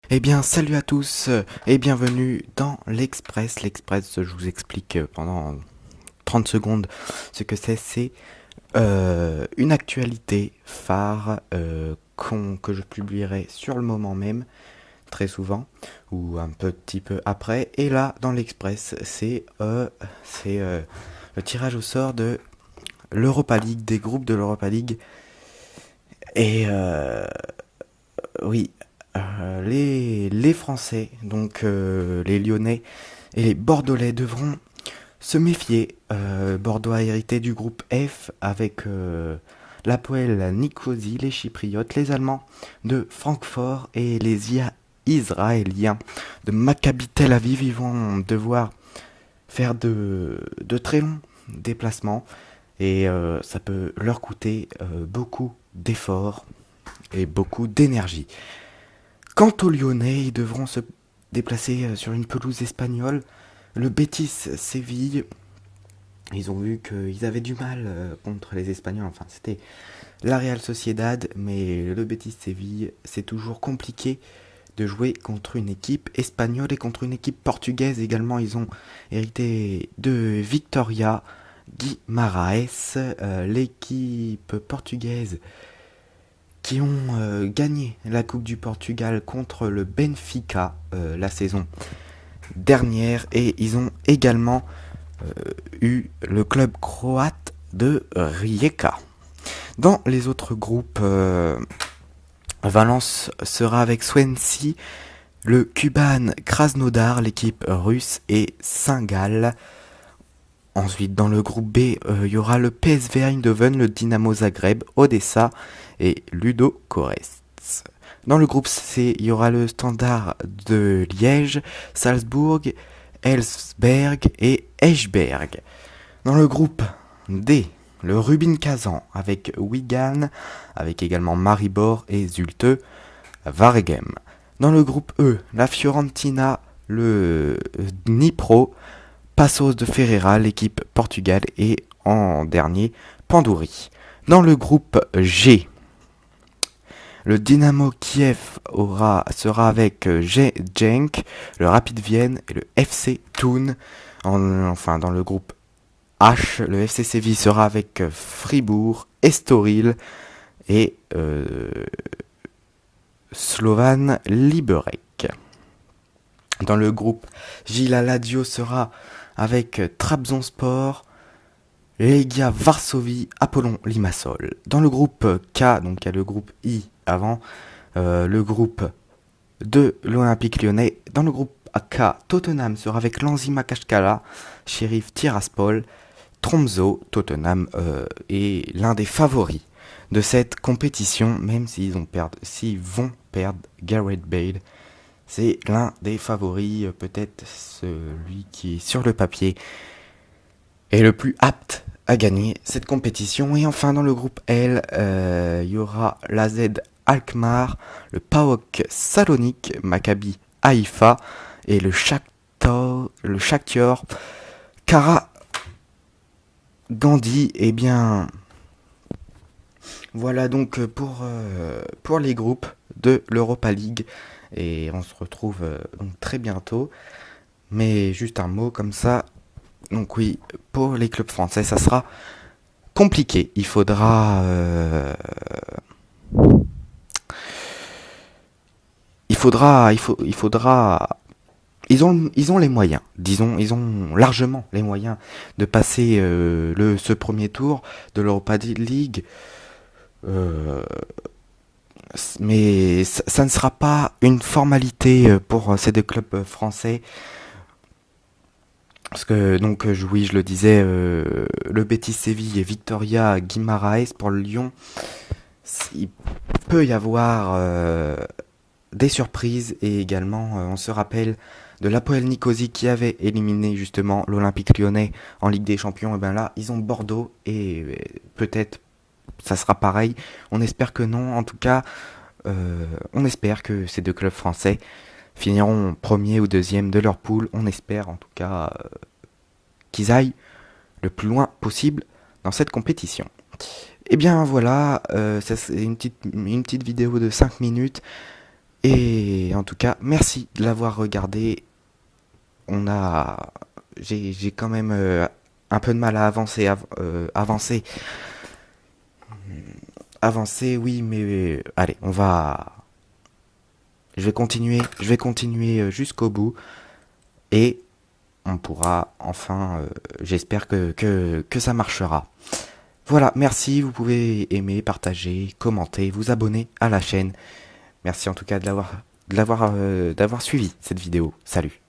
Eh bien, salut à tous et bienvenue dans l'Express. L'Express, je vous explique pendant 30 secondes ce que c'est. C'est une actualité phare que je publierai sur le moment même, très souvent, ou un petit peu après. Et là, dans l'Express, c'est le tirage au sort de l'Europa League, des groupes de l'Europa League. Et oui, les Français, donc les Lyonnais et les Bordelais devront se méfier. Bordeaux a hérité du groupe F avec l'Apoel Nicosie, les Chypriotes, les Allemands de Francfort et les Israéliens de Maccabi Tel Aviv. Ils vont devoir faire de très longs déplacements et ça peut leur coûter beaucoup d'efforts et beaucoup d'énergie. Quant aux Lyonnais, ils devront se déplacer sur une pelouse espagnole. Le Betis Séville, ils ont vu qu'ils avaient du mal contre les Espagnols. Enfin, c'était la Real Sociedad, mais le Betis Séville, c'est toujours compliqué de jouer contre une équipe espagnole et contre une équipe portugaise également. Ils ont hérité de Victoria Guimaraes, l'équipe portugaise qui ont gagné la Coupe du Portugal contre le Benfica la saison dernière, et ils ont également eu le club croate de Rijeka. Dans les autres groupes, Valence sera avec Swansea, le Kuban Krasnodar, l'équipe russe, et Saint-Gall. Ensuite, dans le groupe B, il y aura le PSV Eindhoven, le Dynamo Zagreb, Odessa et Ludo Gorets. Dans le groupe C, il y aura le Standard de Liège, Salzbourg, Elsberg et Eschberg. Dans le groupe D, le Rubin Kazan avec Wigan, avec également Maribor et Zulte Waregem. Dans le groupe E, la Fiorentina, le Dnipro, Passos de Ferreira, l'équipe Portugal, et en dernier, Pandouri. Dans le groupe G, le Dynamo Kiev sera avec Genk, le Rapid Vienne et le FC Thun. Enfin, dans le groupe H, le FC Séville sera avec Fribourg, Estoril et Slovan Liberec. Dans le groupe J, la Lazio sera avec Trabzonspor, Legia Varsovie, Apollon Limassol. Dans le groupe K, donc il y a le groupe I avant, le groupe de l'Olympique Lyonnais. Dans le groupe K, Tottenham sera avec Lanzi Makashkala, Sheriff Tiraspol, Tromso. Tottenham est l'un des favoris de cette compétition, même s'ils vont perdre Gareth Bale. C'est l'un des favoris, peut-être celui qui est sur le papier est le plus apte à gagner cette compétition. Et enfin, dans le groupe L, il y aura l'AZ Alkmaar, le PAOK Salonique, Maccabi Haïfa et le Shakhtar Kara-Gandhi. Eh bien, voilà donc pour les groupes de l'Europa League. Et on se retrouve donc très bientôt. Mais juste un mot comme ça. Donc oui, pour les clubs français, ça sera compliqué. Il faudra. Ils ont les moyens, disons, ils ont largement les moyens de passer ce premier tour de l'Europa League. Euh, mais ça ne sera pas une formalité pour ces deux clubs français. Parce que, donc, oui, je le disais, le Betis Séville et Victoria Guimaraes pour le Lyon, il peut y avoir des surprises. Et également, on se rappelle de l'Apoel Nicosie qui avait éliminé justement l'Olympique Lyonnais en Ligue des Champions. Et bien là, ils ont Bordeaux et peut-être ça sera pareil. On espère que non. En tout cas, on espère que ces deux clubs français finiront premier ou deuxième de leur poule. On espère en tout cas qu'ils aillent le plus loin possible dans cette compétition. Et bien voilà, ça c'est une petite vidéo de 5 minutes. Et en tout cas, merci de l'avoir regardé. On a, j'ai quand même un peu de mal à avancer, avancer, oui, mais allez, je vais continuer jusqu'au bout et on pourra enfin, j'espère que ça marchera. Voilà, merci, vous pouvez aimer, partager, commenter, vous abonner à la chaîne. Merci en tout cas d'avoir suivi cette vidéo. Salut.